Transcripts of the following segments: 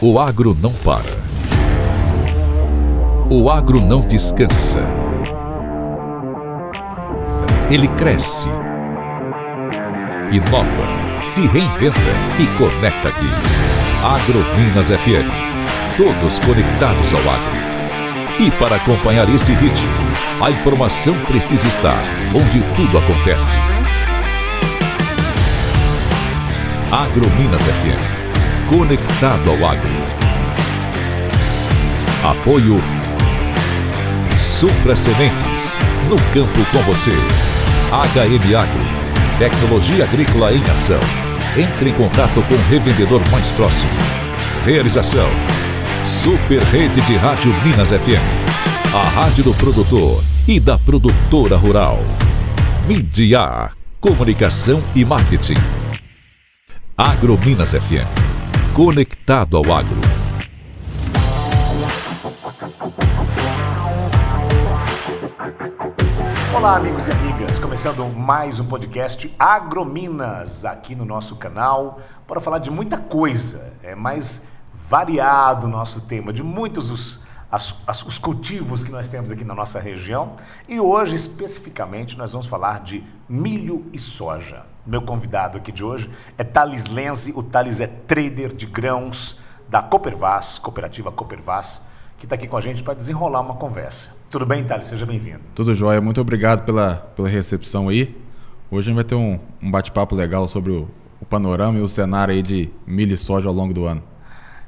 O agro não para. O agro não descansa. Ele cresce, inova, se reinventa e conecta aqui. Agrominas FM. Todos conectados ao agro. E para acompanhar esse ritmo, a informação precisa estar onde tudo acontece. Agrominas FM. Conectado ao agro. Apoio Supra Sementes. No campo com você. HM Agro. Tecnologia agrícola em ação. Entre em contato com o revendedor mais próximo. Realização Super Rede de Rádio Minas FM. A rádio do produtor e da produtora rural. Mídia, comunicação e marketing. Agrominas FM. Conectado ao agro. Olá, amigos e amigas, começando mais um podcast Agrominas aqui no nosso canal para falar de muita coisa. É mais variado o nosso tema, de muitos os cultivos que nós temos aqui na nossa região. E hoje, especificamente, nós vamos falar de milho e soja. Meu convidado aqui de hoje é Thales Lenzi. O Thales é trader de grãos da Coopervaz, Cooperativa Coopervaz, que está aqui com a gente para desenrolar uma conversa. Tudo bem, Thales? Seja bem-vindo. Tudo jóia. Muito obrigado pela recepção aí. Hoje a gente vai ter um bate-papo legal sobre o panorama e o cenário aí de milho e soja ao longo do ano.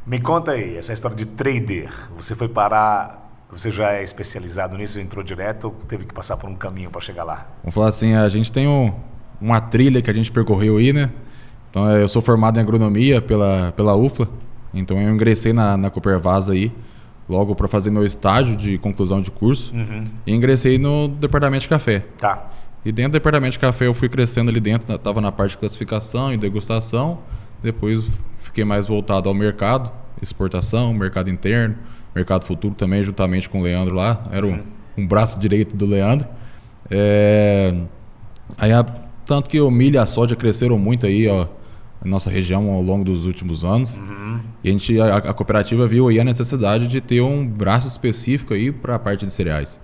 Me conta aí, essa história de trader. Você foi parar, você já é especializado nisso, entrou direto ou teve que passar por um caminho para chegar lá? Vamos falar assim, a gente tem uma trilha que a gente percorreu aí, né? Então eu sou formado em agronomia pela UFLA, então eu ingressei na Coopervaz aí, logo para fazer meu estágio de conclusão de curso, e ingressei no departamento de café. Tá. E dentro do departamento de café eu fui crescendo ali dentro, estava na parte de classificação e degustação, depois fiquei mais voltado ao mercado, exportação, mercado interno, mercado futuro também, juntamente com o Leandro lá, era um braço direito do Leandro. Tanto que o milho e a soja cresceram muito aí, ó, na nossa região ao longo dos últimos anos. E a cooperativa viu aí a necessidade de ter um braço específico aí para a parte de cereais.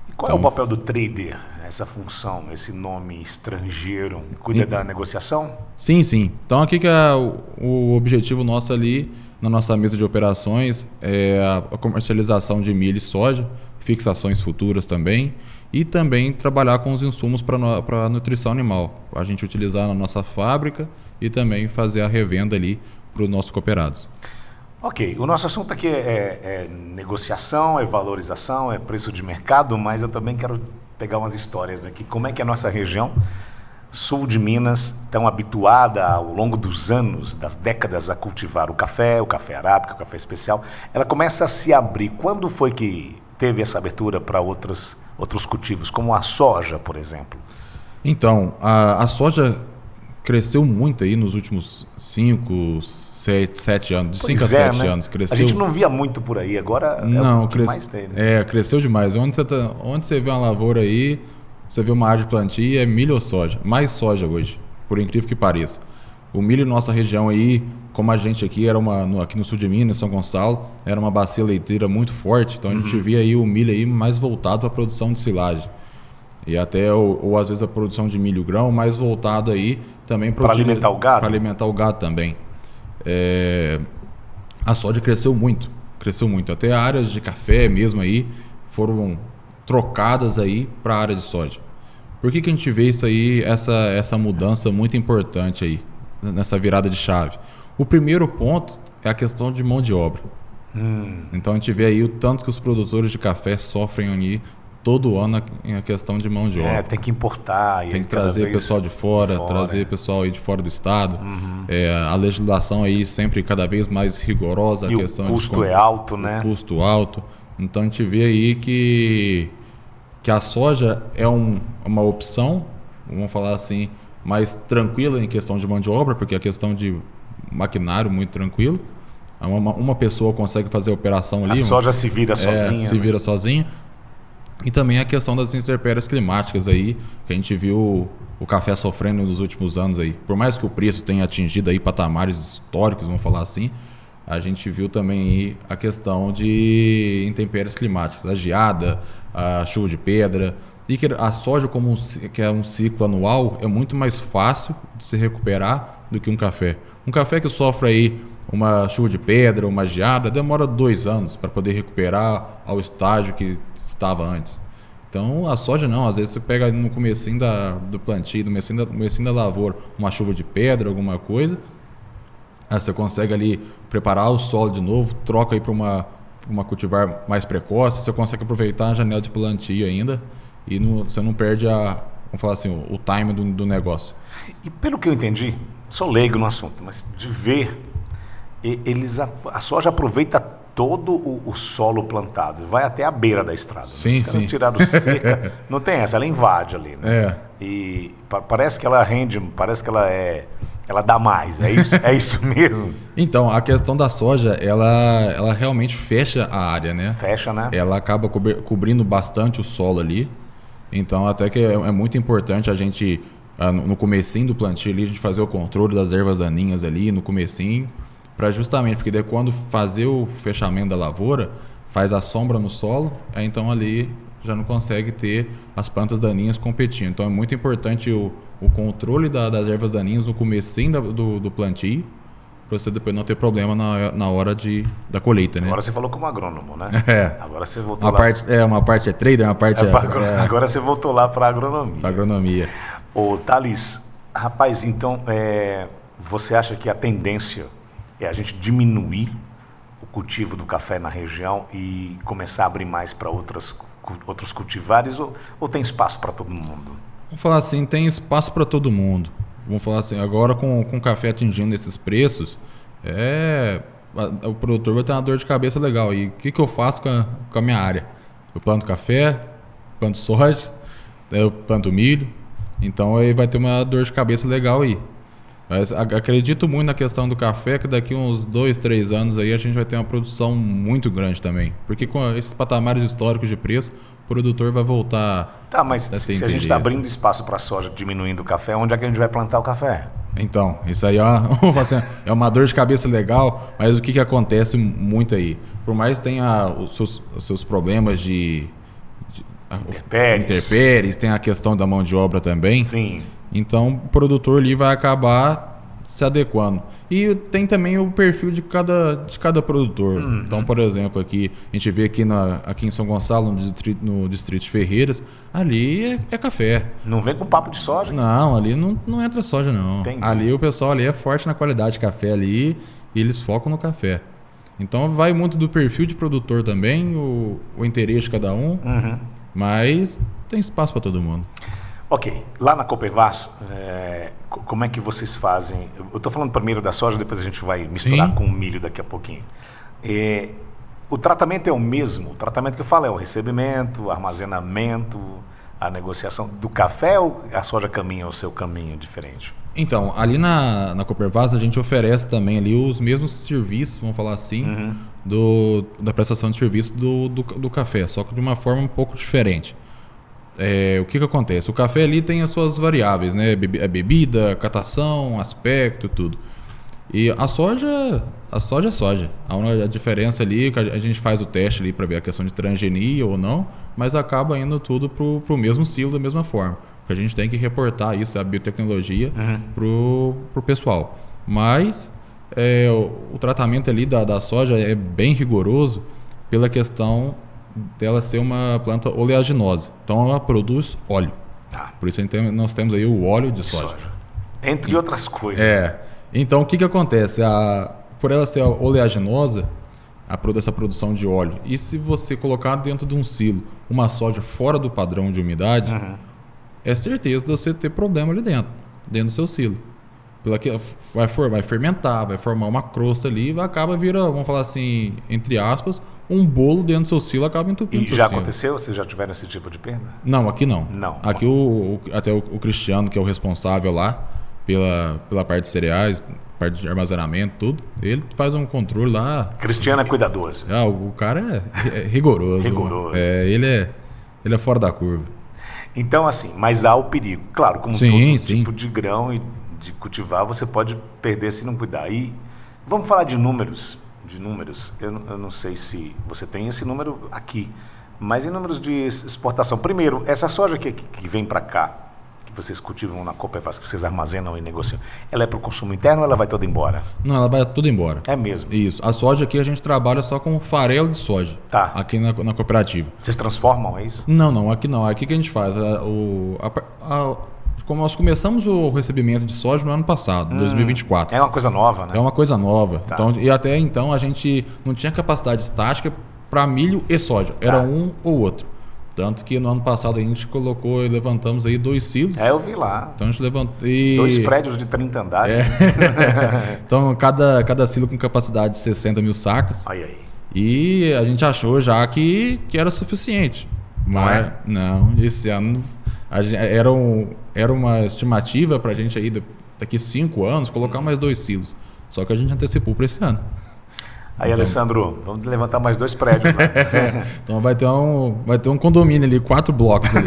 E qual é o papel do trader, essa função, esse nome estrangeiro? Cuida da negociação? Sim, sim. Então aqui que é o objetivo nosso ali, na nossa mesa de operações, é a comercialização de milho e soja, fixações futuras também, e também trabalhar com os insumos para a nutrição animal, a gente utilizar na nossa fábrica e também fazer a revenda ali para os nossos cooperados. Ok, o nosso assunto aqui é negociação, é valorização, é preço de mercado, mas eu também quero pegar umas histórias aqui. Como é que a nossa região, sul de Minas, tão habituada ao longo dos anos, das décadas, a cultivar o café arábica, o café especial, ela começa a se abrir. Quando foi que teve essa abertura para outros cultivos, como a soja, por exemplo? Então, a soja cresceu muito aí nos últimos 5, 7 anos, de 5 a 7 anos. Cresceu. A gente não via muito por aí, agora não, é o que mais tem. Né? Cresceu demais. Onde você vê uma lavoura aí, você vê uma área de plantio, é milho ou soja. Mais soja hoje, por incrível que pareça. O milho em nossa região aí, como a gente aqui, aqui no sul de Minas, São Gonçalo, era uma bacia leiteira muito forte, então a gente via aí o milho aí mais voltado para a produção de silagem. E até, ou às vezes a produção de milho grão, mais voltado aí também para alimentar o gado? Para alimentar o gado também. A soja cresceu muito. Até áreas de café mesmo aí foram trocadas aí para a área de soja. Por que a gente vê isso aí, essa mudança muito importante aí, nessa virada de chave? O primeiro ponto é a questão de mão de obra. Então a gente vê aí o tanto que os produtores de café sofrem ali todo ano a questão de mão de obra. Tem que importar. Tem que trazer pessoal de fora, trazer pessoal aí de fora do estado. A legislação aí sempre cada vez mais rigorosa. E o custo é alto, né? O custo alto. Então a gente vê aí que a soja é uma opção, vamos falar assim, mais tranquila em questão de mão de obra, porque a questão de maquinário muito tranquilo. Uma pessoa consegue fazer a operação ali. A soja se vira sozinha. Se vira sozinha. E também a questão das intempéries climáticas aí, que a gente viu o café sofrendo nos últimos anos aí. Por mais que o preço tenha atingido aí patamares históricos, vamos falar assim, a gente viu também aí a questão de intempéries climáticas, a geada, a chuva de pedra. E que a soja, que é um ciclo anual, é muito mais fácil de se recuperar do que um café. Um café que sofre aí uma chuva de pedra, uma geada, demora 2 anos para poder recuperar ao estágio que estava antes. Então a soja não, às vezes você pega no comecinho do plantio, no comecinho da lavoura, uma chuva de pedra, alguma coisa, aí você consegue ali preparar o solo de novo, troca aí para uma cultivar mais precoce, você consegue aproveitar a janela de plantio ainda e você não perde vamos falar assim, o time do negócio. E pelo que eu entendi, sou leigo no assunto, mas de ver, a soja aproveita todo o solo plantado, vai até a beira da estrada. Sim, sim. Tirado seca, não tem essa, ela invade ali, né? É. E parece que ela rende, parece que ela dá mais, é isso mesmo? Então, a questão da soja, ela realmente fecha a área, né? Fecha, né? Ela acaba cobrindo bastante o solo ali. Então, até que é muito importante a gente, no comecinho do plantio ali, a gente fazer o controle das ervas daninhas ali no comecinho, para justamente, porque daí quando fazer o fechamento da lavoura, faz a sombra no solo, aí então ali já não consegue ter as plantas daninhas competindo. Então é muito importante o controle das ervas daninhas no comecinho do plantio, para você depois não ter problema na hora da colheita, né? Agora você falou como agrônomo, né? É. Agora você voltou uma parte é trader, uma parte Agora você voltou lá para a agronomia. Agronomia. Ô, Thales, rapaz, então, você acha que a tendência é a gente diminuir o cultivo do café na região e começar a abrir mais para outros cultivares ou tem espaço para todo mundo? Vamos falar assim, tem espaço para todo mundo. Vamos falar assim, agora com o café atingindo esses preços, o produtor vai ter uma dor de cabeça legal. E o que eu faço com a minha área? Eu planto café, planto soja, eu planto milho, então aí vai ter uma dor de cabeça legal aí. Mas acredito muito na questão do café, que daqui uns 2, 3 anos aí a gente vai ter uma produção muito grande também. Porque com esses patamares históricos de preço, o produtor vai voltar. Tá, mas se a gente está abrindo espaço para a soja, diminuindo o café, onde é que a gente vai plantar o café? Então, isso aí é uma dor de cabeça legal, mas o que acontece muito aí? Por mais que tenha os seus problemas de intempéries, tem a questão da mão de obra também. Sim. Então, o produtor ali vai acabar se adequando. E tem também o perfil de cada produtor. Uhum. Então, por exemplo, aqui a gente vê aqui em São Gonçalo, no distrito de Ferreiras, ali é café. Não vem com papo de soja? Não, ali não entra soja, não. Entendi. Ali o pessoal ali é forte na qualidade de café ali e eles focam no café. Então, vai muito do perfil de produtor também, o interesse de cada um, mas tem espaço para todo mundo. Ok, lá na Copervas, como é que vocês fazem? Eu estou falando primeiro da soja, depois a gente vai misturar com o milho daqui a pouquinho. O tratamento é o mesmo? O tratamento que eu falo é o recebimento, o armazenamento, a negociação do café, ou a soja caminha o seu caminho diferente? Então, ali na Copervas a gente oferece também ali os mesmos serviços, vamos falar assim, da prestação de serviço do café, só que de uma forma um pouco diferente. O que acontece? O café ali tem as suas variáveis, né? Bebida, catação, aspecto, tudo. E a soja é soja. A diferença ali, que a gente faz o teste ali para ver a questão de transgenia ou não, mas acaba indo tudo pro mesmo silo da mesma forma. Porque a gente tem que reportar isso, a biotecnologia, pro pessoal. Mas o tratamento ali da soja é bem rigoroso pela questão dela ser uma planta oleaginosa. Então ela produz óleo. Por isso nós temos aí o óleo de soja. Entre outras coisas. Então o que acontece? Por ela ser oleaginosa, essa produção de óleo, e se você colocar dentro de um silo uma soja fora do padrão de umidade, é certeza de você ter problema ali dentro do seu silo. Vai fermentar, vai formar uma crosta ali e acaba vamos falar assim, entre aspas, um bolo dentro do seu silo, acaba entupindo o seu silo. E já silo. aconteceu? Vocês já tiveram esse tipo de perda? Não, aqui não. Não. Aqui até o Cristiano, que é o responsável lá pela parte de cereais, parte de armazenamento, tudo, ele faz um controle lá. Cristiano é cuidadoso. O cara é rigoroso. Rigoroso. Ele é fora da curva. Então, assim, mas há o perigo. Claro, como todo tipo de grão e de cultivar, você pode perder se não cuidar. E vamos falar de números de números, eu não sei se você tem esse número aqui, mas em números de exportação. Primeiro, essa soja que vem para cá, que vocês cultivam na Copevas, que vocês armazenam e negociam, ela é para o consumo interno ou ela vai toda embora? Não, ela vai tudo embora. É mesmo? Isso. A soja aqui a gente trabalha só com farelo de soja. Tá. Aqui na cooperativa. Vocês transformam, é isso? Não, aqui não. Aqui que a gente faz. Como nós começamos o recebimento de soja no ano passado, em 2024. É uma coisa nova, né? É uma coisa nova. Tá. Então, e até então a gente não tinha capacidade estática para milho e soja. Era um ou outro. Tanto que no ano passado a gente colocou e levantamos aí 2 silos. Eu vi lá. Então a gente levantou. 2 prédios de 30 andares. Então cada silo com capacidade de 60 mil sacas. Aí. E a gente achou já que era suficiente. Mas não, esse ano era uma estimativa para a gente aí daqui 5 anos colocar mais 2 silos. Só que a gente antecipou para esse ano. Aí, então, Alessandro, vamos levantar mais 2 prédios. Né? Então vai ter um condomínio ali, 4 blocos ali.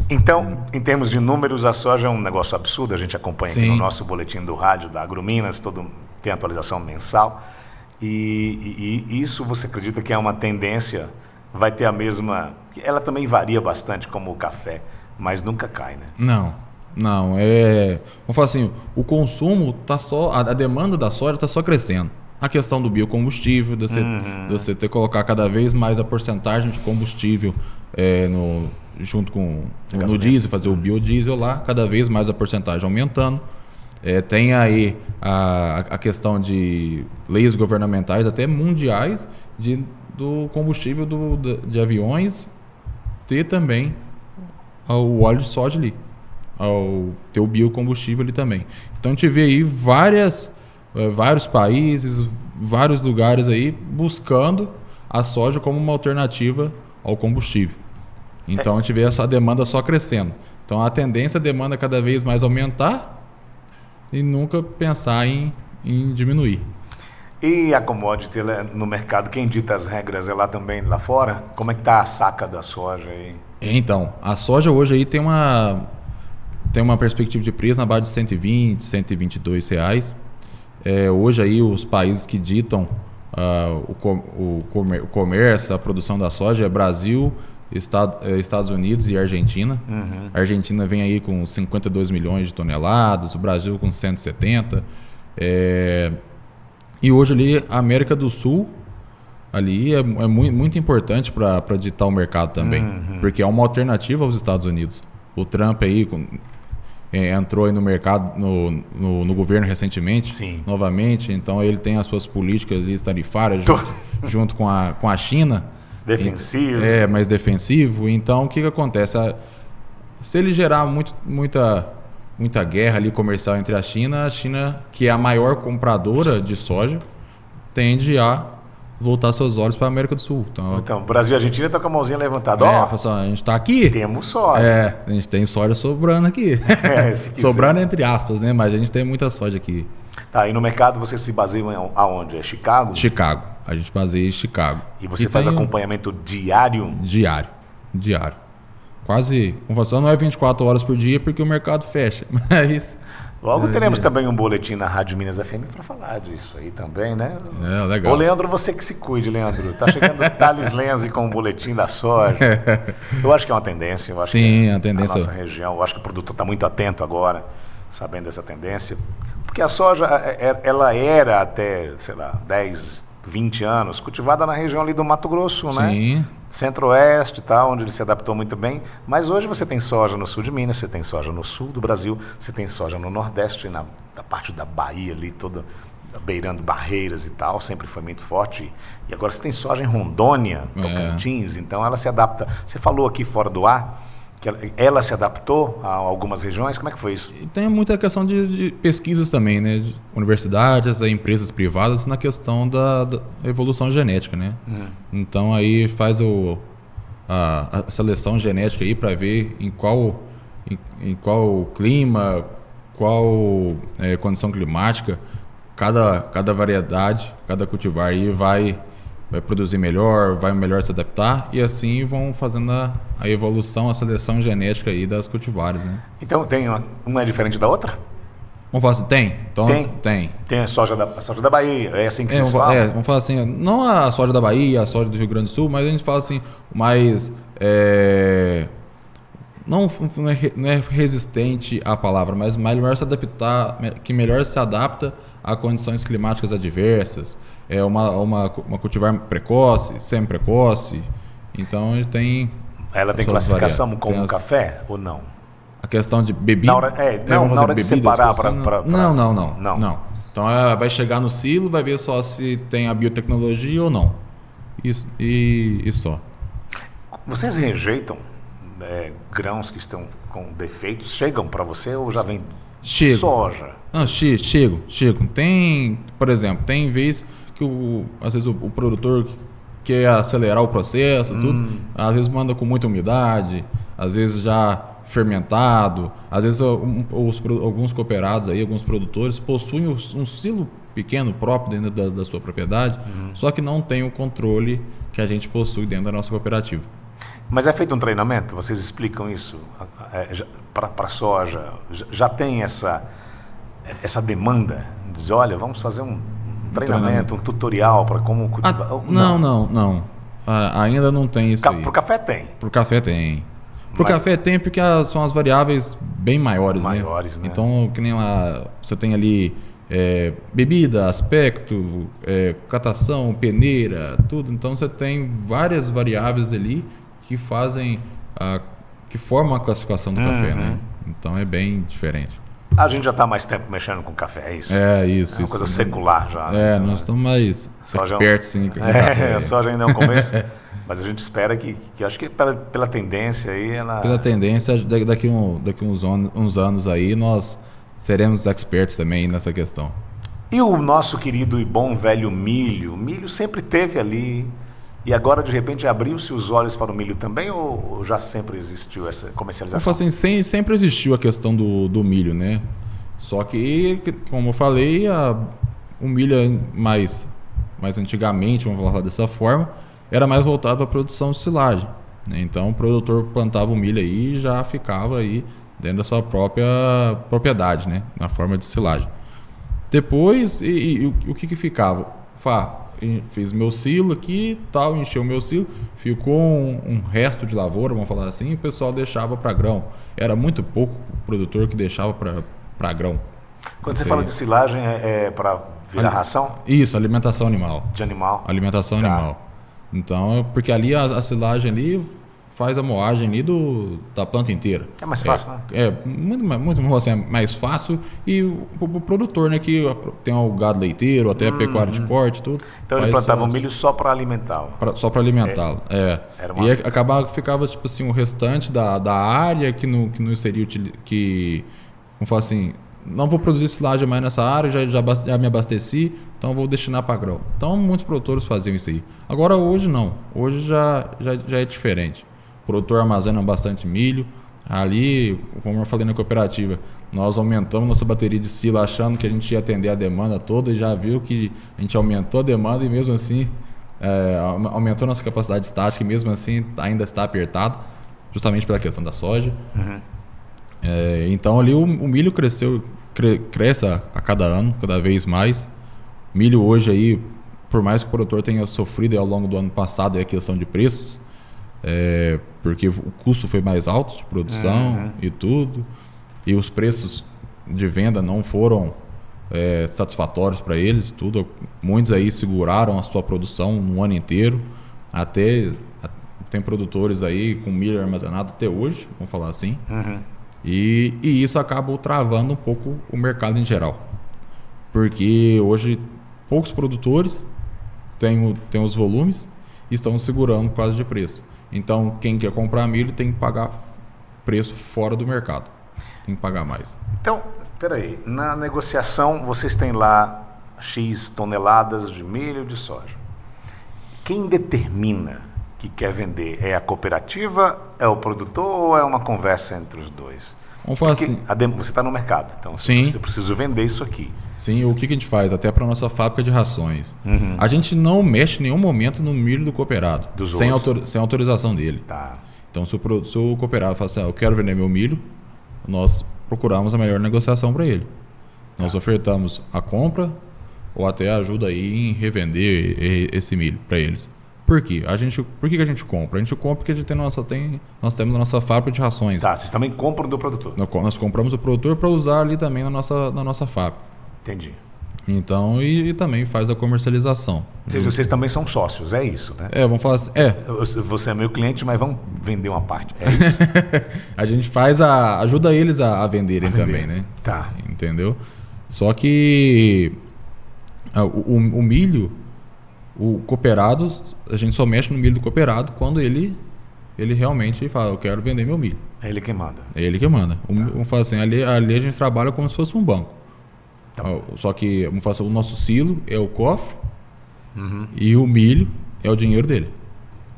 Então, em termos de números, a soja é um negócio absurdo. A gente acompanha aqui no nosso boletim do rádio da Agrominas, tem atualização mensal. E isso você acredita que é uma tendência? Vai ter a mesma... Ela também varia bastante como o café, mas nunca cai, né? Não. Vamos falar assim, o consumo tá só... A demanda da soja está só crescendo. A questão do biocombustível, de você ter que colocar cada vez mais a porcentagem de combustível junto com no diesel, fazer o biodiesel lá, cada vez mais a porcentagem aumentando. Tem aí a questão de leis governamentais, até mundiais, do combustível de aviões ter também o óleo de soja ali, ter o biocombustível ali também. Então a gente vê aí vários países, vários lugares aí buscando a soja como uma alternativa ao combustível. Então a gente vê essa demanda só crescendo. Então a tendência é a demanda cada vez mais aumentar e nunca pensar em diminuir. E a commodity no mercado, quem dita as regras é lá também, lá fora? Como é que está a saca da soja aí? Então, a soja hoje aí tem uma perspectiva de preço na base de 120, 122 reais. Hoje aí os países que ditam o comércio, a produção da soja é Brasil, Estados Unidos e Argentina. A Argentina vem aí com 52 milhões de toneladas, o Brasil com 170. E hoje ali a América do Sul ali é muito importante para ditar o mercado também, porque é uma alternativa aos Estados Unidos. O Trump aí entrou aí no mercado, no governo recentemente. Sim. Novamente, então ele tem as suas políticas tarifárias junto com a China. Defensivo. Mais defensivo. Então o que acontece? Se ele gerar muita guerra ali comercial entre a China, que é a maior compradora de soja, tende a voltar seus olhos para a América do Sul. Então, Brasil e Argentina estão com a mãozinha levantada. A gente está aqui. Temos soja. A gente tem soja sobrando aqui. Sobrando entre aspas, né? Mas a gente tem muita soja aqui. Tá, e no mercado você se baseia aonde? É Chicago? Chicago. A gente baseia em Chicago. E você faz acompanhamento diário? Diário. Quase, não é 24 horas por dia porque o mercado fecha, mas... Logo teremos também um boletim na Rádio Minas FM para falar disso aí também, né? Legal. Ô, Leandro, você que se cuide, Leandro. Tá chegando o Thales Lenzi com o boletim da soja. Eu acho que é uma tendência. Sim, a tendência. Na nossa região, eu acho que o produtor está muito atento agora, sabendo dessa tendência. Porque a soja, ela era até, 10, 20 anos, cultivada na região ali do Mato Grosso, né? Sim. Centro-Oeste e tal, onde ele se adaptou muito bem. Mas hoje você tem soja no sul de Minas, você tem soja no sul do Brasil, você tem soja no Nordeste, na parte da Bahia ali, toda beirando barreiras e tal, sempre foi muito forte. E agora você tem soja em Rondônia, Tocantins, então ela se adapta. Você falou aqui fora do ar que ela se adaptou a algumas regiões, como é que foi isso? E tem muita questão de pesquisas também, né? De universidades, empresas privadas na questão da evolução genética, né? Então aí faz a seleção genética aí para ver em qual clima, qual condição climática cada variedade, cada cultivar aí vai produzir melhor, vai melhor se adaptar e assim vão fazendo a evolução, a seleção genética aí das cultivares, né? Então uma é diferente da outra? Vamos falar assim, tem? Então, tem. Tem a soja da Bahia, é assim que vocês falam? Vamos falar assim, não a soja da Bahia, a soja do Rio Grande do Sul, mas a gente fala assim, mais... Não é resistente à palavra, mas melhor se adaptar, que melhor se adapta a condições climáticas adversas. É uma cultivar precoce, semi-precoce. Então, ele tem... Ela tem classificação como café ou não? A questão de bebida. Na hora de separar para. Não. Então ela vai chegar no silo, vai ver só se tem a biotecnologia ou não. Isso, e só. Vocês rejeitam grãos que estão com defeitos? Chegam para você ou já vem soja? Não, chego. Tem, por exemplo, tem vez que às vezes o produtor quer acelerar o processo, tudo. Às vezes manda com muita umidade, às vezes já fermentado, às vezes alguns cooperados aí, alguns produtores possuem um silo pequeno próprio dentro da sua propriedade, só que não tem o controle que a gente possui dentro da nossa cooperativa. Mas é feito um treinamento? Vocês explicam isso para a soja? Já tem essa demanda? Diz, olha, vamos fazer um treinamento, um tutorial para como cultivar? Não. Ainda não tem isso aí. Para o café tem? Para o café tem. Para o café tem porque são as variáveis bem maiores, né? Então, que nem lá, você tem ali bebida, aspecto, catação, peneira, tudo. Então, você tem várias variáveis ali que formam a classificação do café, né? Então, é bem diferente. A gente já está mais tempo mexendo com café, é isso? Isso. É uma coisa secular já. Né? Nós estamos mais expertos em café. A soja ainda é um começo. Mas a gente espera que acho que pela tendência aí ela... Pela tendência, daqui uns anos aí, nós seremos experts também nessa questão. E o nosso querido e bom velho milho? O milho sempre teve ali e agora de repente abriu-se os olhos para o milho também ou já sempre existiu essa comercialização? Assim, sempre existiu a questão do milho, né? Só que, como eu falei, o milho mais antigamente, vamos falar dessa forma, era mais voltado para a produção de silagem, né? Então o produtor plantava o milho aí e já ficava aí dentro da sua própria propriedade, né? Na forma de silagem. Depois, o que ficava? Fiz meu silo aqui, tal, encheu meu silo, ficou um resto de lavoura, vamos falar assim, e o pessoal deixava para grão. Era muito pouco o produtor que deixava para grão. Quando você fala de silagem, é para virar ração? Isso, alimentação animal. De animal? Alimentação animal. Então, porque ali a silagem ali faz a moagem ali da planta inteira. É mais fácil, né? Muito assim, mais fácil. E o produtor, né, que tem o gado leiteiro, até a pecuária de corte, tudo. Então ele plantava o milho só para alimentá-lo? Só para alimentá-lo, E ficava, tipo assim, o restante da área que não seria vamos falar assim, não vou produzir silagem mais nessa área, já me abasteci, então vou destinar para grão. Então muitos produtores faziam isso aí. Agora hoje não, hoje já é diferente. O produtor armazena bastante milho. Ali, como eu falei na cooperativa, nós aumentamos nossa bateria de silo achando que a gente ia atender a demanda toda e já viu que a gente aumentou a demanda e mesmo assim aumentou nossa capacidade estática e mesmo assim ainda está apertado, justamente pela questão da soja. Então ali o milho cresce a cada ano, cada vez mais. Milho hoje aí, por mais que o produtor tenha sofrido ao longo do ano passado a questão de preços, porque o custo foi mais alto de produção e tudo, e os preços de venda não foram satisfatórios para eles, tudo. Muitos aí seguraram a sua produção no ano inteiro, tem produtores aí com milho armazenado até hoje, vamos falar assim, e isso acaba travando um pouco o mercado em geral, porque hoje poucos produtores têm os volumes e estão segurando por causa de preço. Então, quem quer comprar milho tem que pagar preço fora do mercado. Tem que pagar mais. Então, peraí. Na negociação, vocês têm lá X toneladas de milho e de soja. Quem determina que quer vender? É a cooperativa, é o produtor ou é uma conversa entre os dois? Vamos falar assim. Você está no mercado, então você precisa vender isso aqui. Sim, o que a gente faz? Até para a nossa fábrica de rações. A gente não mexe em nenhum momento no milho do cooperado, sem autorização dele. Tá. Então, se o cooperado fala assim, eu quero vender meu milho, nós procuramos a melhor negociação para ele. Nós ofertamos a compra ou até ajuda aí em revender esse milho para eles. Por quê? Por que a gente compra? A gente compra porque a gente nós temos a nossa fábrica de rações. Tá, vocês também compram do produtor. Nós compramos o produtor para usar ali também na nossa fábrica. Entendi. Então, e também faz a comercialização. Ou seja, vocês também são sócios, é isso, né? Vamos falar assim, Você é meu cliente, mas vamos vender uma parte, é isso? a gente ajuda eles a venderem também, né? Tá. Entendeu? Só que o milho, o cooperado, a gente só mexe no milho do cooperado quando ele realmente fala, eu quero vender meu milho. É ele que manda. É ele que manda. Vamos falar assim, ali a gente trabalha como se fosse um banco. Tá. Só que vamos falar assim, o nosso silo é o cofre e o milho é o dinheiro dele.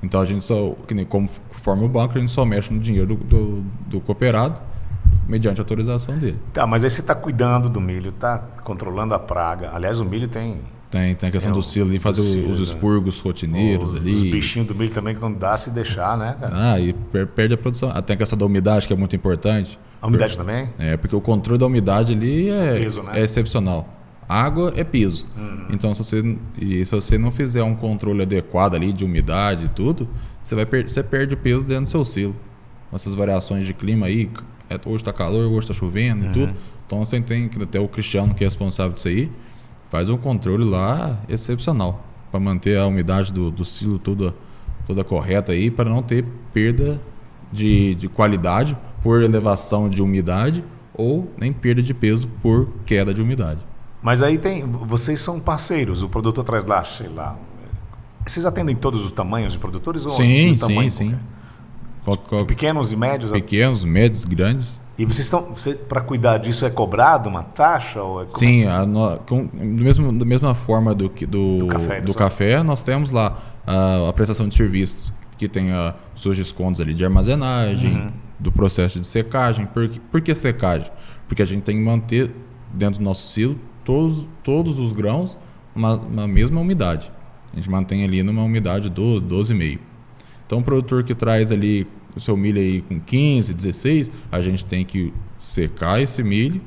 Então a gente só, conforme o banco, a gente só mexe no dinheiro do cooperado mediante a autorização dele. Tá, mas aí você está cuidando do milho, está controlando a praga. Aliás, o milho tem a questão do silo ali, fazer os expurgos rotineiros ali. Os bichinhos do milho também, quando dá, se deixar, né, cara? E perde a produção. Tem a questão da umidade, que é muito importante. A umidade também? Porque o controle da umidade ali peso, né? é excepcional. Água é piso. Então, se você não fizer um controle adequado ali de umidade e tudo, você perde o peso dentro do seu silo. Essas variações de clima aí, hoje está calor, hoje está chovendo e tudo. Então, você tem que até o Cristiano, que é responsável disso aí, faz um controle lá excepcional para manter a umidade do silo toda correta aí, para não ter perda de qualidade por elevação de umidade ou nem perda de peso por queda de umidade. Mas aí vocês são parceiros, o produtor traz lá, sei lá. Vocês atendem todos os tamanhos de produtores? Sim. Pequenos e médios? Pequenos, médios, grandes. E para cuidar disso, é cobrado uma taxa? Ou Sim, da mesma forma do café, nós temos lá a prestação de serviço, que tem os seus descontos ali de armazenagem, do processo de secagem. Por que secagem? Porque a gente tem que manter dentro do nosso silo todos os grãos na mesma umidade. A gente mantém ali numa umidade 12,5. Então o produtor que traz ali o seu milho aí com 15, 16, a gente tem que secar esse milho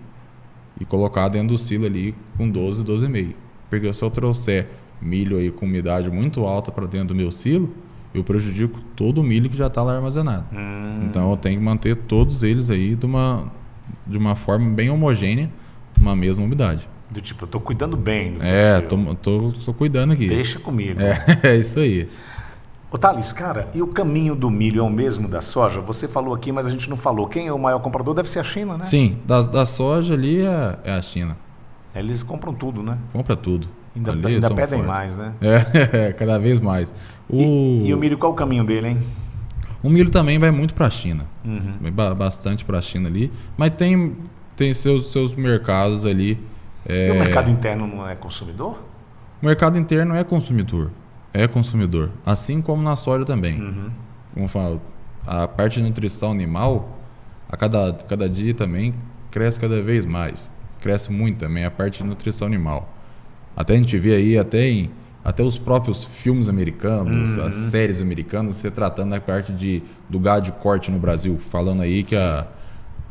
e colocar dentro do silo ali com 12, 12,5. Porque se eu trouxer milho aí com umidade muito alta para dentro do meu silo, eu prejudico todo o milho que já está lá armazenado. Então eu tenho que manter todos eles aí de uma forma bem homogênea, uma mesma umidade. Do tipo, eu estou cuidando bem do silo. Tô cuidando aqui. Deixa comigo. É isso aí. Ô Thales, cara, e o caminho do milho é o mesmo da soja? Você falou aqui, mas a gente não falou. Quem é o maior comprador? Deve ser a China, né? Sim, da soja ali é a China. Eles compram tudo, né? Compra tudo. Ainda pedem fortes. mais, né? Cada vez mais. E o milho, qual é o caminho dele, hein? O milho também vai muito para a China. Vai bastante para a China ali. Mas tem seus mercados ali. E o mercado interno não é consumidor? O mercado interno é consumidor. É consumidor. Assim como na soja também. Como eu falo, a parte de nutrição animal, a cada dia também cresce cada vez mais. Cresce muito também a parte de nutrição animal. Até a gente vê aí, até os próprios filmes americanos, as séries americanas, se tratando da parte do gado de corte no Brasil. Falando aí que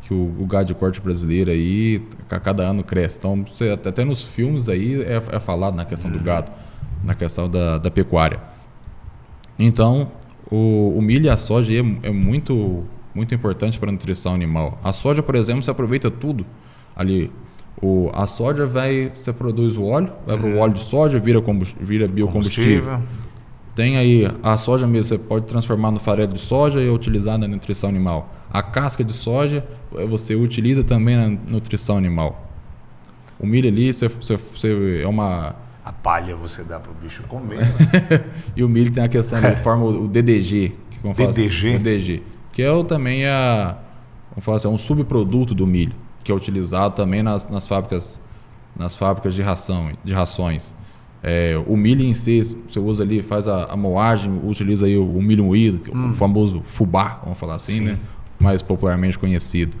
o gado de corte brasileiro aí, a cada ano cresce. Então, até nos filmes aí é falado na questão do gado, na questão da pecuária. Então, o milho e a soja é muito, muito importante para a nutrição animal. A soja, por exemplo, você aproveita tudo ali. A soja você produz o óleo, vai para o óleo de soja, vira biocombustível. Tem aí a soja mesmo, você pode transformar no farelo de soja e utilizar na nutrição animal. A casca de soja você utiliza também na nutrição animal. O milho ali é uma... A palha você dá para o bicho comer. E o milho tem a questão de forma o DDG. DDG, que também vamos falar assim, um subproduto do milho, que é utilizado também nas fábricas de rações. O milho em si, você usa ali, faz a moagem, utiliza aí o milho moído, o famoso fubá, vamos falar assim, né? Mais popularmente conhecido.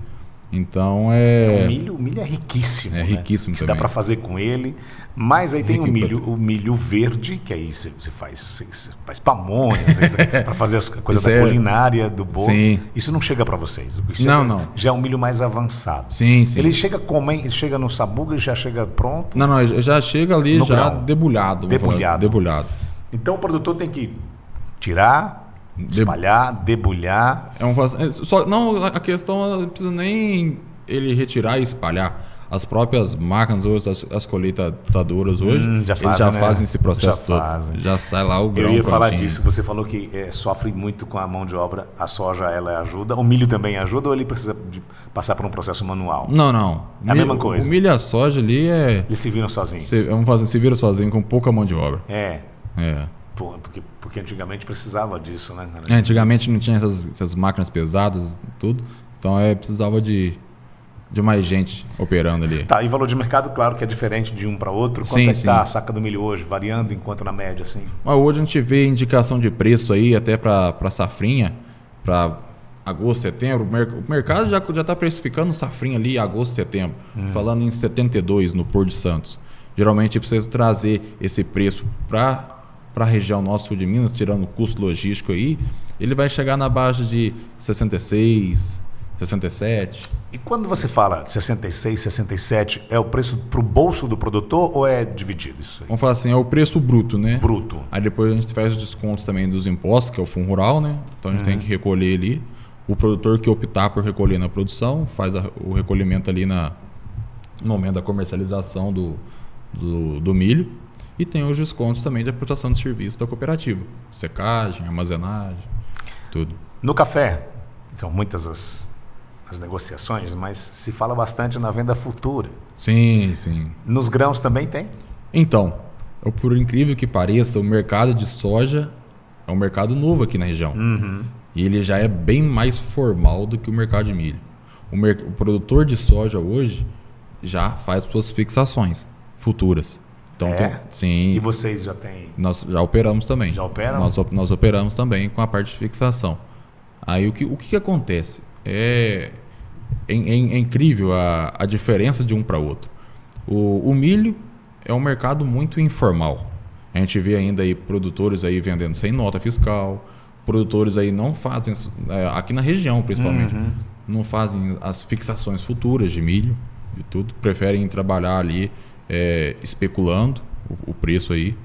Então O milho é riquíssimo. É né? riquíssimo Que também. dá para fazer com ele. Mas aí tem Rico em o milho verde, que aí você faz pamonhas, para fazer as coisas Isso da é- culinária, do bolo. Sim. Isso não chega para vocês. Isso Não. Já é um milho mais avançado. Sim. Ele chega como, hein? Ele chega no sabugo e já chega pronto. Não, já chega ali No já grão. debulhado. vamos falar, Debulhado. debulhado. Então o produtor tem que tirar, espalhar, debulhar. Não, a questão não precisa nem ele retirar e espalhar. As próprias máquinas hoje, as colheitadoras hoje, Já eles fazem, já né? fazem esse processo Já todo. fazem. Já sai lá o grão Eu ia falar prontinho. disso. Você falou que sofre muito com a mão de obra. A soja, ela ajuda. O milho também ajuda ou ele precisa passar por um processo manual? Não. É a mesma coisa. O milho e a soja ali Eles se viram sozinhos? se vira sozinho com pouca mão de obra. É. É. Porque antigamente precisava disso, né? Antigamente não tinha essas máquinas pesadas tudo, então precisava de mais gente operando ali. Tá, e valor de mercado, claro que é diferente de um para outro. Quanto Sim, é que tá sim. a saca do milho hoje, variando enquanto na média, assim? Mas hoje a gente vê indicação de preço aí até para safrinha, para agosto, setembro. O mercado já está precificando safrinha ali agosto, setembro, falando em 72 no Porto de Santos. Geralmente precisa trazer esse preço para a região nossa sul de Minas, tirando o custo logístico aí, ele vai chegar na base de 66, 67. E quando você fala de 66, 67, é o preço para o bolso do produtor ou é dividido isso aí? Vamos falar assim, é o preço bruto, né? Bruto. Aí depois a gente faz os descontos também dos impostos, que é o Fundo Rural, né? Então a gente tem que recolher ali. O produtor que optar por recolher na produção, faz o recolhimento ali no momento da comercialização do milho. E tem os descontos também da prestação de serviço da cooperativa. Secagem, armazenagem, tudo. No café, são muitas as negociações, mas se fala bastante na venda futura. Sim. Nos grãos também tem? Então, por incrível que pareça, o mercado de soja é um mercado novo aqui na região. E ele já é bem mais formal do que o mercado de milho. O produtor de soja hoje já faz suas fixações futuras. Então, sim. E vocês já têm? Nós já operamos também. Já operam? Nós operamos também com a parte de fixação. Aí o que acontece? É incrível a diferença de um para outro. O milho é um mercado muito informal. A gente vê ainda aí produtores aí vendendo sem nota fiscal, produtores aí não fazem, aqui na região principalmente, não fazem as fixações futuras de milho e tudo, preferem trabalhar ali especulando o preço aí.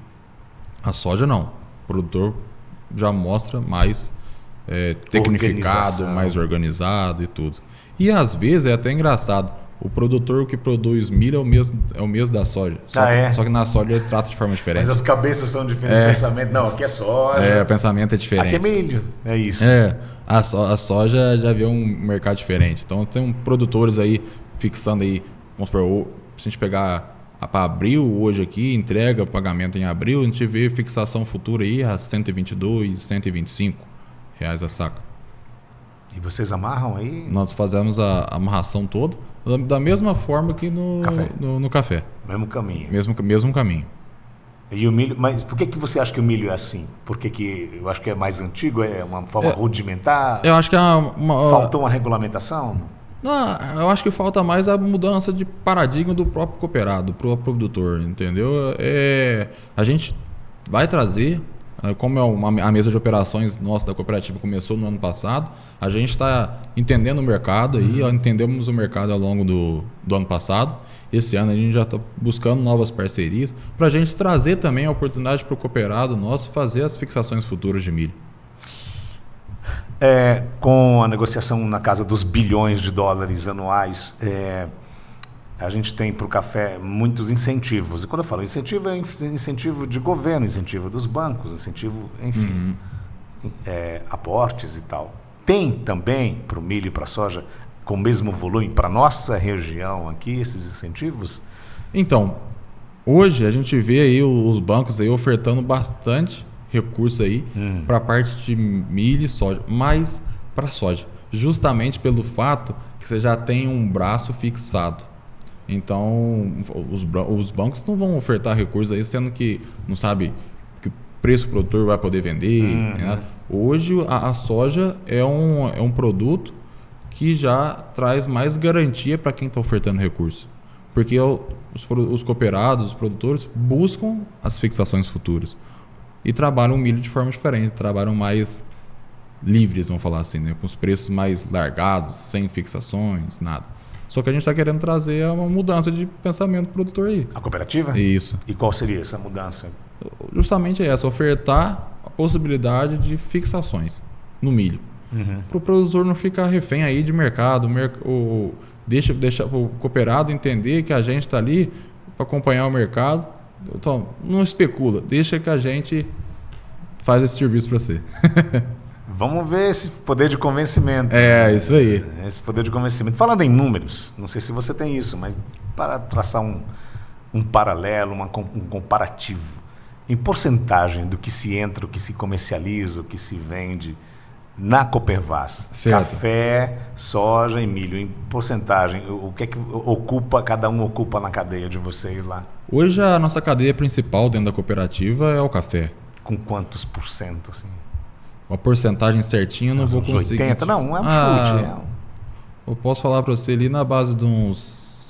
A soja não. O produtor já mostra mais tecnificado, mais organizado e tudo. E às vezes é até engraçado. O produtor que produz milho é o mesmo da soja. Só que na soja ele trata de forma diferente. Mas as cabeças são diferentes, o pensamento. Não, aqui é soja. O pensamento é diferente. Aqui é milho, é isso. A soja já vê um mercado diferente. Então tem produtores aí fixando aí, vamos supor, se a gente pegar para abril hoje aqui, entrega, pagamento em abril, a gente vê fixação futura aí a 122, 125 reais a saca. E vocês amarram aí? Nós fazemos a amarração toda da mesma forma que no café. Mesmo caminho. Mesmo caminho. E o milho, mas por que você acha que o milho é assim? Porque eu acho que é mais antigo, é uma forma rudimentar? Eu acho que faltou uma regulamentação? Não, eu acho que falta mais a mudança de paradigma do próprio cooperado, do próprio produtor, entendeu? A gente vai trazer, como a mesa de operações nossa da cooperativa começou no ano passado, a gente está entendendo o mercado aí, entendemos o mercado ao longo do ano passado. Esse ano a gente já está buscando novas parcerias para a gente trazer também a oportunidade para o cooperado nosso fazer as fixações futuras de milho. Com a negociação na casa dos bilhões de dólares anuais, a gente tem para o café muitos incentivos. E quando eu falo incentivo, é incentivo de governo, incentivo dos bancos, incentivo, enfim, aportes e tal. Tem também para o milho e para a soja, com o mesmo volume, para a nossa região aqui, esses incentivos? Então, hoje a gente vê aí os bancos aí ofertando bastante recurso aí para a parte de milho e soja, mais para soja, justamente pelo fato que você já tem um braço fixado. Então, os bancos não vão ofertar recursos aí, sendo que não sabe que preço o produtor vai poder vender. Né? Hoje, a soja é um produto que já traz mais garantia para quem está ofertando recurso. Porque os cooperados, os produtores, buscam as fixações futuras e trabalham o milho de forma diferente, trabalham mais livres, vamos falar assim, né? Com os preços mais largados, sem fixações, nada. Só que a gente está querendo trazer uma mudança de pensamento do produtor aí. A cooperativa? Isso. E qual seria essa mudança? Justamente essa, ofertar a possibilidade de fixações no milho. Para o produtor não ficar refém aí de mercado, deixa o cooperado entender que a gente está ali para acompanhar o mercado. Então, não especula, deixa que a gente faz esse serviço para você. Vamos ver esse poder de convencimento. É, isso aí. Esse poder de convencimento. Falando em números, não sei se você tem isso, mas para traçar um paralelo, um comparativo, em porcentagem do que se entra, o que se comercializa, o que se vende na Copervas, certo. Café, soja e milho, em porcentagem, o que é que cada um ocupa na cadeia de vocês lá? Hoje a nossa cadeia principal dentro da cooperativa é o café. Com quantos por cento, assim? Uma porcentagem certinha eu não vou conseguir. 80? Não é um chute. Eu posso falar para você ali na base de uns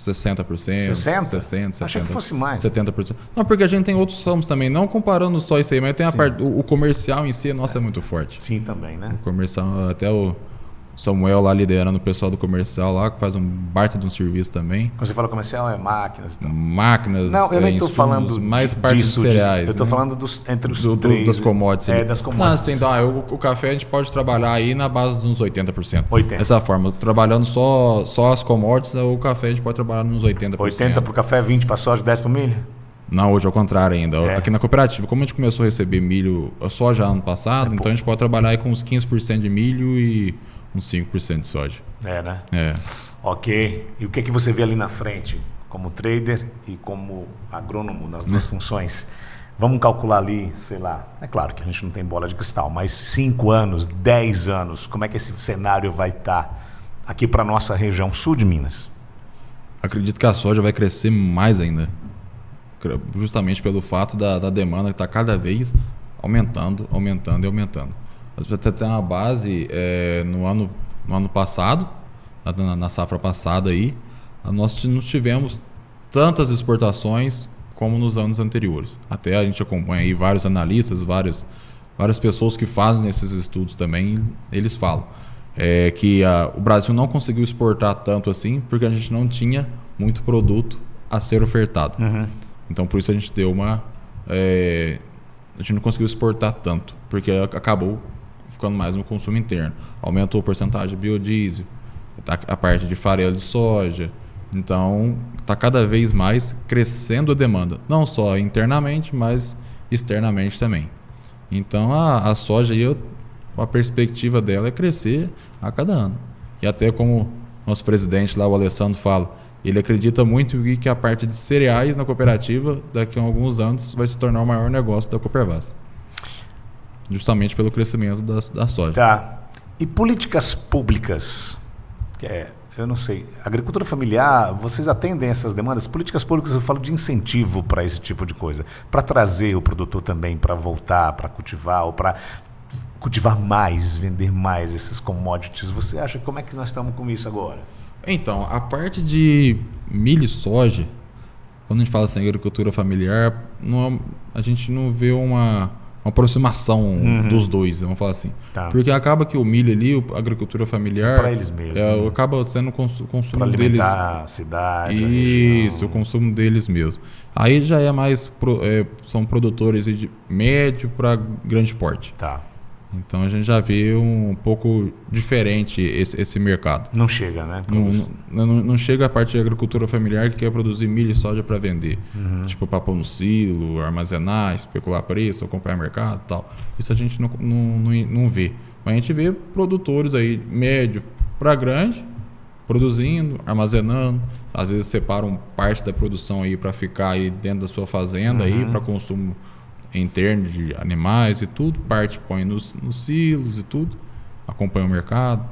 60%. 60%? Achei que fosse mais. 70%. Não, porque a gente tem outros ramos também, não comparando só isso aí, mas tem a parte, o comercial em si, nossa, é muito forte. Sim, também, né? O comercial, até o Samuel lá liderando o pessoal do comercial lá, que faz um baita de um serviço também. Quando você fala comercial, é máquinas e tal. Máquinas, não, eu nem estou falando mais parte de cereais. Eu estou falando entre os três. Das commodities. Das commodities. Não, assim, o café a gente pode trabalhar aí na base de uns 80%. 80%. Dessa forma, trabalhando só as commodities, o café a gente pode trabalhar nos 80%. 80% para o café, 20% para a soja, 10% para o milho? Não, hoje é o contrário ainda. Aqui na cooperativa, como a gente começou a receber milho só já ano passado, então a gente pode trabalhar aí com uns 15% de milho e uns 5% de soja. É, né? É. Ok. E o que é que você vê ali na frente, como trader e como agrônomo, nas duas funções? Vamos calcular ali, sei lá, é claro que a gente não tem bola de cristal, mas 5 anos, 10 anos, como é que esse cenário vai estar aqui para a nossa região sul de Minas? Acredito que a soja vai crescer mais ainda, justamente pelo fato da demanda que está cada vez aumentando. Até tem uma base no ano passado, na safra passada aí, nós não tivemos tantas exportações como nos anos anteriores. Até a gente acompanha aí vários analistas, várias pessoas que fazem esses estudos também, eles falam que o Brasil não conseguiu exportar tanto assim porque a gente não tinha muito produto a ser ofertado. Então por isso a gente deu a gente não conseguiu exportar tanto, porque acabou ficando mais no consumo interno. Aumentou a porcentagem de biodiesel, a parte de farelo de soja. Então, está cada vez mais crescendo a demanda, não só internamente, mas externamente também. Então, a soja, a perspectiva dela é crescer a cada ano. E até como nosso presidente lá, o Alessandro, fala, ele acredita muito que a parte de cereais na cooperativa, daqui a alguns anos, vai se tornar o maior negócio da Copervas. Justamente pelo crescimento da soja. Tá. E políticas públicas? Eu não sei. Agricultura familiar, vocês atendem essas demandas? Políticas públicas, eu falo de incentivo para esse tipo de coisa. Para trazer o produtor também para voltar, para cultivar, ou para cultivar mais, vender mais esses commodities. Você acha, como é que nós estamos com isso agora? Então, a parte de milho e soja, quando a gente fala assim, agricultura familiar, a gente não vê uma aproximação dos dois, vamos falar assim. Tá. Porque acaba que o milho ali, a agricultura familiar, para eles mesmos, acaba sendo o consumo pra alimentar deles. A cidade, Isso, o consumo deles mesmo. Aí já é mais, são produtores de médio para grande porte. Tá. Então a gente já vê um pouco diferente esse mercado. Não chega, né? Não chega a parte de agricultura familiar que quer produzir milho e soja para vender. Tipo, para pôr no silo, armazenar, especular preço, acompanhar mercado e tal. Isso a gente não vê. Mas a gente vê produtores aí, médio para grande, produzindo, armazenando. Às vezes separam parte da produção aí para ficar aí dentro da sua fazenda aí para consumo interno de animais e tudo, parte põe nos silos e tudo, acompanha o mercado,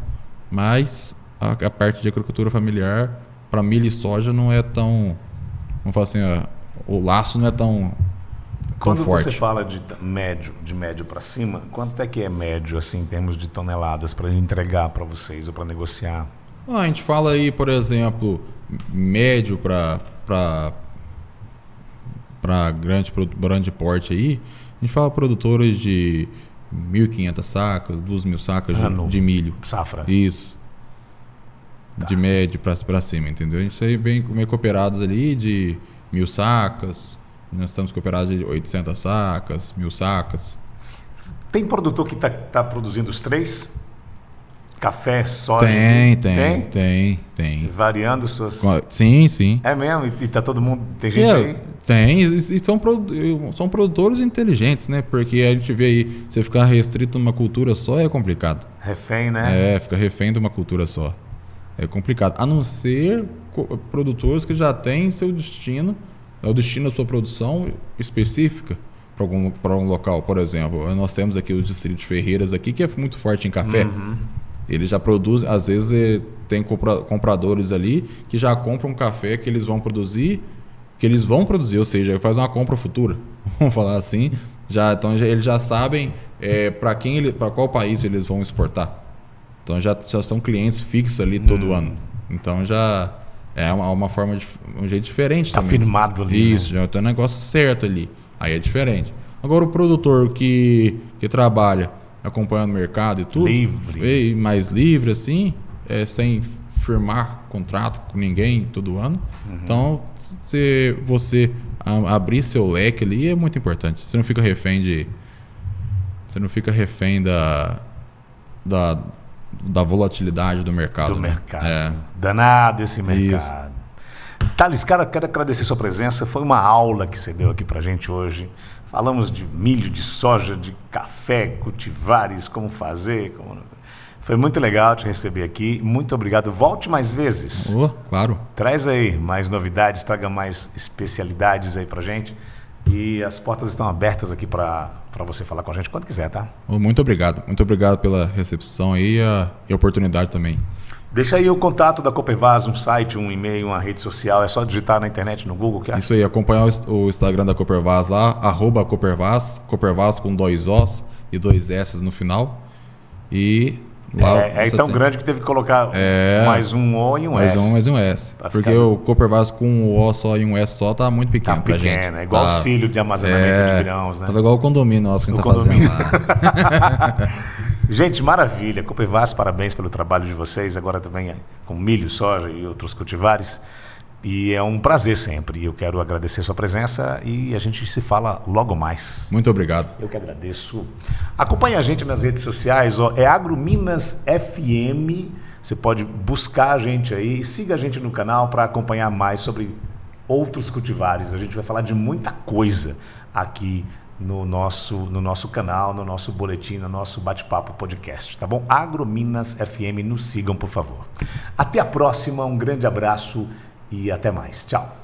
mas a parte de agricultura familiar para milho e soja não é tão, vamos falar assim, o laço não é tão Quando forte. Você fala de médio para cima, quanto é que é médio assim em termos de toneladas para entregar para vocês ou para negociar? A gente fala aí, por exemplo, médio para grande porte aí, a gente fala produtores de 1.500 sacas, 2.000 sacas de milho. Safra. Isso. Tá. De médio para cima, entendeu? A gente aí vem meio cooperados ali de 1.000 sacas, nós estamos cooperados de 800 sacas, 1.000 sacas. Tem produtor que tá produzindo os três? Café, soja? Tem. Variando suas... Sim. É mesmo? E tá todo mundo... Tem gente aí? Tem, e são produtores inteligentes, né? Porque a gente vê aí, você ficar restrito numa cultura só é complicado. Refém, né? Fica refém de uma cultura só. É complicado. A não ser produtores que já têm seu destino, o destino da sua produção específica para um local. Por exemplo, nós temos aqui o distrito de Ferreiras aqui, que é muito forte em café. Ele já produz, às vezes tem compradores ali que já compram um café que eles vão produzir, ou seja, faz uma compra futura, vamos falar assim. Então eles já sabem para qual país eles vão exportar. Então já são clientes fixos ali todo ano. Então já é uma forma um jeito diferente. Tá também. firmado ali. Isso, já tem um negócio certo ali. Aí é diferente. Agora o produtor que trabalha acompanhando o mercado e tudo, mais livre assim, sem firmar contrato com ninguém todo ano. Então, se você abrir seu leque ali, é muito importante. Você não fica refém da volatilidade do mercado. Danado esse mercado. Thales, cara, quero agradecer sua presença. Foi uma aula que você deu aqui pra gente hoje. Falamos de milho, de soja, de café, cultivares, como fazer. Foi muito legal te receber aqui. Muito obrigado. Volte mais vezes. Claro. Traz aí mais novidades, traga mais especialidades aí pra gente. E as portas estão abertas aqui para você falar com a gente quando quiser, tá? Muito obrigado. Muito obrigado pela recepção aí e a oportunidade também. Deixa aí o contato da Copervaz, um site, um e-mail, uma rede social. É só digitar na internet, no Google. Que Isso aí, acompanhar o Instagram da Copervaz lá, @Copervaz, Copervaz com 2 Os e 2 S no final. E lá é tão grande que teve que colocar mais um O e um S. Mais um S. Porque o Copervaz com um O só e um S só tá muito pequeno pra gente. É igual auxílio de armazenamento de grãos, né? Tava igual o condomínio nosso que a gente tá fazendo lá. Gente, maravilha. Copervaz, parabéns pelo trabalho de vocês. Agora também com milho, soja e outros cultivares. E é um prazer sempre. Eu quero agradecer a sua presença e a gente se fala logo mais. Muito obrigado. Eu que agradeço. Acompanhe a gente nas redes sociais. É Agrominas FM. Você pode buscar a gente aí. Siga a gente no canal para acompanhar mais sobre outros cultivares. A gente vai falar de muita coisa aqui no nosso canal, no nosso boletim, no nosso bate-papo podcast, tá bom? Agrominas FM, nos sigam, por favor. Até a próxima, um grande abraço e até mais. Tchau.